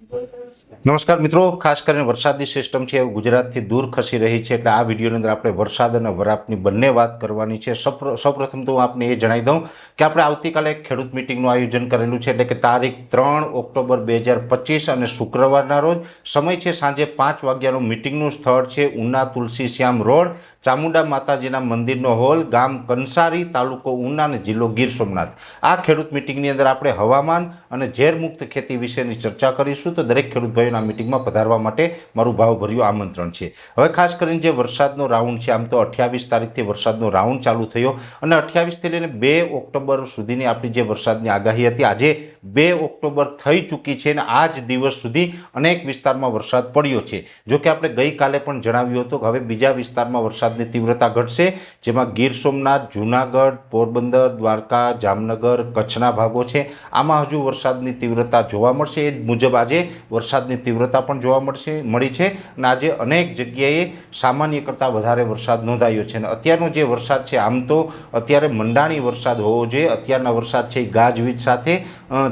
નમસ્કાર મિત્રો, ખાસ કરીને વરસાદની સિસ્ટમ છે ગુજરાતથી દૂર ખસી રહી છે એટલે આ વિડીયોની અંદર આપણે વરસાદ અને વરાપની બંને વાત કરવાની છે। સૌપ્રથમ તો હું આપને એ જણાવી દઉં કે આપણે આવતીકાલે એક ખેડૂત મિટિંગનું આયોજન કરેલું છે, એટલે કે તારીખ 3 ઓક્ટોબર 2025 અને શુક્રવારના રોજ સમય છે સાંજે 5 વાગ્યાનું મિટિંગનું સ્થળ છે ઉના તુલસી શ્યામ રોડ, ચામુંડા માતાજીના મંદિરનો હોલ, ગામ કંસારી, તાલુકો ઉના અને જિલ્લો ગીર સોમનાથ। આ ખેડૂત મિટિંગની અંદર આપણે હવામાન અને ઝેરમુક્ત ખેતી વિશેની ચર્ચા કરીશું, તો દરેક ખેડૂત ભાઈઓના મિટિંગમાં પધારવા માટે મારું ભાવભર્યું આમંત્રણ છે। હવે ખાસ કરીને જે વરસાદનો રાઉન્ડ છે, આમ તો 28 તારીખથી વરસાદનો રાઉન્ડ ચાલુ થયો અને 28થી લઈને 2 ઓક્ટોબર સુધીની આપણી જે વરસાદની આગાહી હતી, આજે 2 ઓક્ટોબર થઈ ચૂકી છે અને આ જ દિવસ સુધી અનેક વિસ્તારમાં વરસાદ પડ્યો છે। જો કે આપણે ગઈકાલે પણ જણાવ્યું હતું કે હવે બીજા વિસ્તારમાં વરસાદની તીવ્રતા ઘટશે, જેમાં ગીર સોમનાથ, જૂનાગઢ, પોરબંદર, દ્વારકા, જામનગર, કચ્છના ભાગો છે, આમાં હજુ વરસાદની તીવ્રતા જોવા મળશે। એ મુજબ આજે વરસાદની તીવ્રતા પણ જોવા મળી છે અને આજે અનેક જગ્યાએ સામાન્ય કરતાં વધારે વરસાદ નોંધાયો છે અને અત્યારનો જે વરસાદ છે, આમ તો અત્યારે મંડાણી વરસાદ હોવો જોઈએ। અત્યારના વરસાદ છે ગાજવીજ સાથે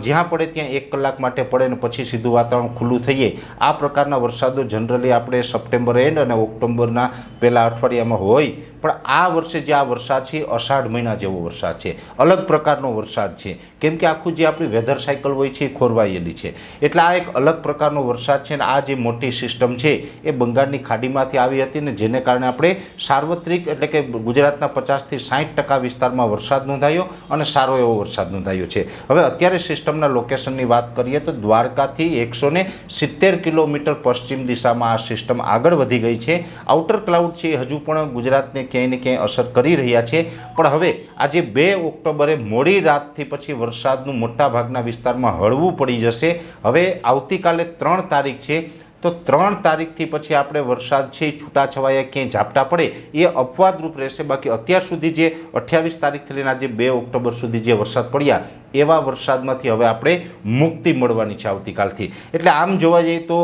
જ્યાં પડે ત્યાં 1 કલાક માટે પડે અને પછી સીધું વાતાવરણ ખુલ્લું થઈ જાય, આ પ્રકારના વરસાદો જનરલી આપણે સપ્ટેમ્બર એન્ડ અને ઓક્ટોબરના પહેલા અઠવાડિયામાં હોય, પણ આ વર્ષે જે આ વરસાદ છે અષાઢ મહિના જેવો વરસાદ છે, અલગ પ્રકારનો વરસાદ છે, કેમ કે આખું જે આપણી વેધર સાયકલ હોય છે એ ખોરવાયેલી છે, એટલે આ એક અલગ પ્રકારનો વરસાદ છે અને આ જે મોટી સિસ્ટમ છે એ બંગાળની ખાડીમાંથી આવી હતી ને જેને કારણે આપણે સાર્વત્રિક એટલે કે ગુજરાતના 50થી 60% વિસ્તારમાં વરસાદ નોંધાયો અને સારો એવો વરસાદ નોંધાયો છે। હવે અત્યારે સિસ્ટમના લોકેશનની વાત કરીએ તો દ્વારકાથી 170 કિલોમીટર પશ્ચિમ દિશામાં આ સિસ્ટમ આગળ વધી ગઈ છે। આઉટર ક્લાઉડ છે હજુ પણ ગુજરાતને ક્યાંય ને ક્યાંય અસર કરી રહ્યા છે, પણ હવે આજે 2 ઓક્ટોબરે મોડી રાતથી પછી વરસાદનું મોટા ભાગના વિસ્તારમાં હળવું પડી જશે। હવે આવતીકાલે 3 તારીખ છે, તો 3 તારીખથી પછી આપણે વરસાદ છે એ છૂટાછવાયા ક્યાંય ઝાપટા પડે એ અપવાદરૂપ રહેશે। બાકી અત્યાર સુધી જે 28 તારીખથી લઈને આજે 2 ઓક્ટોબર સુધી જે વરસાદ પડ્યા એવા વરસાદમાંથી હવે આપણે મુક્તિ મળવાની છે આવતીકાલથી। એટલે આમ જોવા જઈએ તો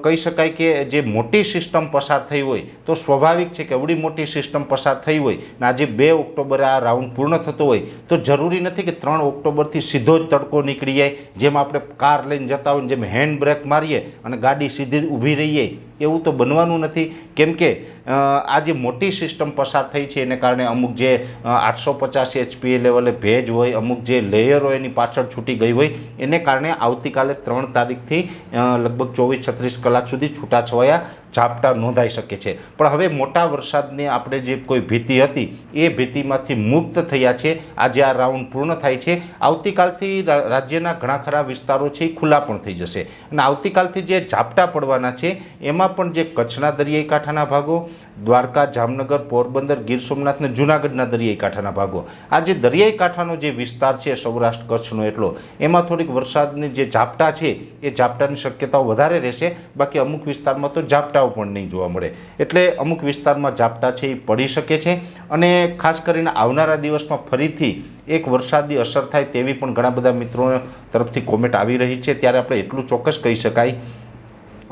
કહી શકાય કે જે મોટી સિસ્ટમ પસાર થઈ હોય તો સ્વાભાવિક છે કે એવડી મોટી સિસ્ટમ પસાર થઈ હોય ને આજે 2 ઓક્ટોબરે આ રાઉન્ડ પૂર્ણ થતો હોય તો જરૂરી નથી કે 3 ઓક્ટોબરથી સીધો જ તડકો નીકળી જાય, જેમ આપણે કાર લઈને જતા હોય જેમ હેન્ડ બ્રેક મારીએ અને ગાડી સીધી ઊભી રહીએ, એવું તો બનવાનું નથી, કેમ કે આ જે મોટી સિસ્ટમ પસાર થઈ છે એને કારણે અમુક જે 850 HPA લેવલે ભેજ હોય, અમુક જે લેયર હોય એની પાછળ છૂટી ગઈ હોય, એને કારણે આવતીકાલે 3 તારીખથી લગભગ 24-36 કલાક સુધી છૂટાછવાયા ઝાપટા નોંધાઈ શકે છે। પણ હવે મોટા વરસાદની આપણે જે કોઈ ભીતિ હતી એ ભીતિમાંથી મુક્ત થયા છે। આજે આ રાઉન્ડ પૂર્ણ થાય છે, આવતીકાલથી રાજ્યના ઘણા ખરા વિસ્તારો છે એ ખુલ્લા પણ થઈ જશે અને આવતીકાલથી જે ઝાપટા પડવાના છે એમાં પણ જે કચ્છના દરિયાઈ કાંઠાના ભાગો, દ્વારકા, જામનગર, પોરબંદર, ગીર સોમનાથ અને જૂનાગઢના દરિયાઈ કાંઠાના ભાગો, આ જે દરિયાઈ કાંઠાનો જે વિસ્તાર છે સૌરાષ્ટ્ર કચ્છનો એટલો, એમાં થોડીક વરસાદની જે ઝાપટા છે એ ઝાપટાની શક્યતાઓ વધારે રહેશે। બાકી અમુક વિસ્તારમાં તો ઝાપટાઓ પણ નહીં જોવા મળે, એટલે અમુક વિસ્તારમાં ઝાપટા છે એ પડી શકે છે અને ખાસ કરીને આવનારા દિવસમાં ફરીથી એક વરસાદની અસર થાય તેવી પણ ઘણા બધા મિત્રો તરફથી કોમેન્ટ આવી રહી છે। ત્યારે આપણે એટલું ચોક્કસ કહી શકાય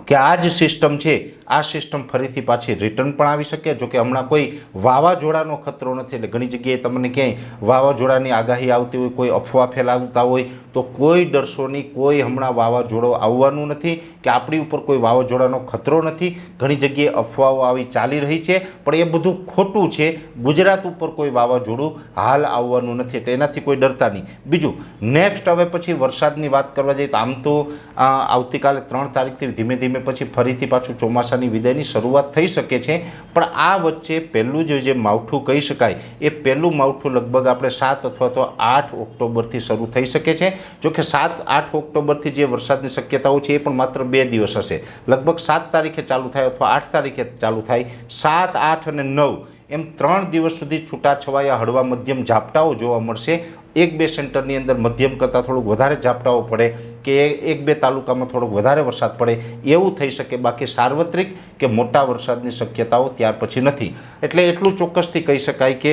કે આ જ સિસ્ટમ છે, આ સિસ્ટમ ફરીથી પાછી રિટર્ન પણ આવી શકે। જો કે હમણાં કોઈ વાવાઝોડાનો ખતરો નથી, એટલે ઘણી જગ્યાએ તમને ક્યાંય વાવાઝોડાની આગાહી આવતી હોય, કોઈ અફવા ફેલાવતા હોય તો કોઈ ડરશો નહીં, કોઈ હમણાં વાવાઝોડો આવવાનું નથી કે આપણી ઉપર કોઈ વાવાઝોડાનો ખતરો નથી। ઘણી જગ્યાએ અફવાઓ આવી ચાલી રહી છે, પણ એ બધું ખોટું છે। ગુજરાત ઉપર કોઈ વાવાઝોડું હાલ આવવાનું નથી, એટલે એનાથી કોઈ ડરતા નહીં। બીજું નેક્સ્ટ હવે પછી વરસાદની વાત કરવા જઈએ તો આમ તો આવતીકાલે 3 તારીખથી ધીમે ધીમે પછી ફરીથી પાછું ચોમાસાની વિદાયની શરૂઆત થઈ શકે છે, પણ આ વચ્ચે પહેલું જે માવઠું કહી શકાય એ પહેલું માવઠું લગભગ આપણે 7 અથવા તો 8 ઓક્ટોબરથી શરૂ થઈ શકે છે। જો કે 7-8 ઓક્ટોબરથી જે વરસાદની શક્યતાઓ છે એ પણ માત્ર 2 દિવસ હશે, લગભગ 7 તારીખે ચાલુ થાય અથવા 8 તારીખે ચાલુ થાય, 7, 8 અને 9 એમ 3 દિવસ સુધી છૂટાછવાયા હળવા મધ્યમ ઝાપટાઓ જોવા મળશે। 1-2 સેન્ટરની અંદર મધ્યમ કરતાં થોડુંક વધારે ઝાપટાઓ પડે કે 1-2 તાલુકામાં થોડોક વધારે વરસાદ પડે એવું થઈ શકે, બાકી સાર્વત્રિક કે મોટા વરસાદની શક્યતાઓ ત્યાર પછી નથી। એટલે એટલું ચોક્કસથી કહી શકાય કે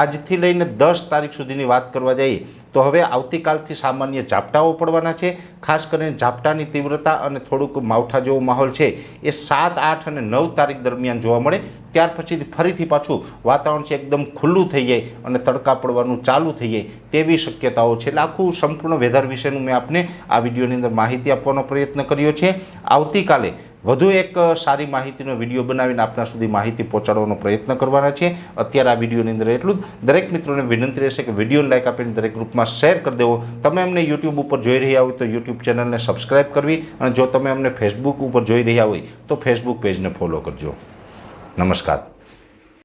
આજથી લઈને 10 તારીખ સુધીની વાત કરવા જઈએ તો હવે આવતીકાલથી સામાન્ય ઝાપટાઓ પડવાના છે. ખાસ કરીને ઝાપટાની તીવ્રતા અને થોડુંક માવઠા જેવો માહોલ છે એ 7, 8 અને 9 તારીખ દરમિયાન જોવા મળે. ત્યાર પછીથી ફરીથી પાછું વાતાવરણ છે એકદમ ખુલ્લું થઈ જાય અને તડકા પડવાનું ચાલુ થઈ જાય તેવી શક્યતાઓ છે. એટલે આખું સંપૂર્ણ વેધર વિશેનું મેં આપને આ વિડીયોની અંદર માહિતી આપવાનો પ્રયત્ન કર્યો છે. આવતીકાલે વધુ એક સારી માહિતીનો વિડીયો બનાવીને આપના સુધી માહિતી પહોંચાડવાનો પ્રયત્ન કરવાના છે. અત્યારે આ વિડીયોની અંદર એટલું જ. દરેક મિત્રોને વિનંતી રહેશે કે વિડીયોને લાઈક આપીને દરેક ગ્રુપમાં શેર કરી દેવો. તમે અમને યુટ્યુબ ઉપર જોઈ રહ્યા હોય તો યુટ્યુબ ચેનલને સબસ્ક્રાઈબ કરવી, અને જો તમે અમને ફેસબુક ઉપર જોઈ રહ્યા હોય તો ફેસબુક પેજને ફોલો કરજો. નમસ્કાર.